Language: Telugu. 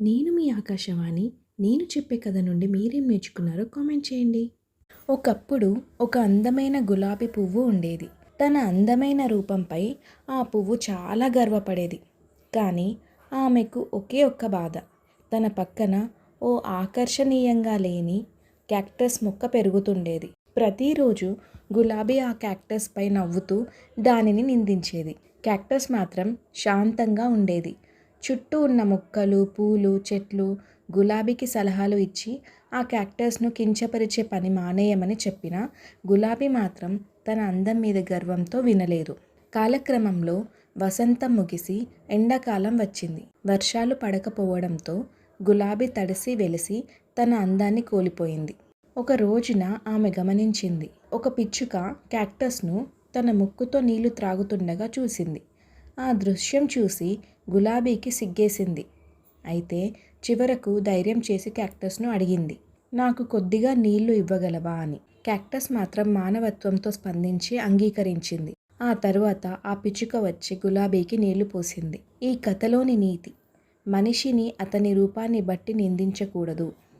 నేను మీ ఆకాశవాణి. నేను చెప్పే కథ నుండి మీరేం నేర్చుకున్నారో కామెంట్ చేయండి. ఒకప్పుడు ఒక అందమైన గులాబీ పువ్వు ఉండేది. తన అందమైన రూపంపై ఆ పువ్వు చాలా గర్వపడేది. కానీ ఆమెకు ఒకే ఒక్క బాధ. తన పక్కన ఓ ఆకర్షణీయంగా లేని క్యాక్టస్ మొక్క పెరుగుతుండేది. ప్రతిరోజు గులాబీ ఆ క్యాక్టస్ పై నవ్వుతూ దానిని నిందించేది. క్యాక్టస్ మాత్రం శాంతంగా ఉండేది. చుట్టూ ఉన్న మొక్కలు, పూలు, చెట్లు గులాబీకి సలహాలు ఇచ్చి ఆ క్యాక్టస్ను కించపరిచే పని మానేయమని చెప్పినా గులాబీ మాత్రం తన అందం మీద గర్వంతో వినలేదు. కాలక్రమంలో వసంతం ముగిసి ఎండాకాలం వచ్చింది. వర్షాలు పడకపోవడంతో గులాబీ తడిసి వెలిసి తన అందాన్ని కోల్పోయింది. ఒక రోజున ఆమె గమనించింది. ఒక పిచ్చుక క్యాక్టస్ను తన ముక్కుతో నీళ్లు త్రాగుతుండగా చూసింది. ఆ దృశ్యం చూసి గులాబీకి సిగ్గేసింది. అయితే చివరకు ధైర్యం చేసి క్యాక్టస్ను అడిగింది, నాకు కొద్దిగా నీళ్లు ఇవ్వగలవా అని. క్యాక్టస్ మాత్రం మానవత్వంతో స్పందించి అంగీకరించింది. ఆ తరువాత ఆ పిచ్చుక వచ్చి గులాబీకి నీళ్లు పోసింది. ఈ కథలోని నీతి: మనిషిని అతని రూపాన్ని బట్టి నిందించకూడదు.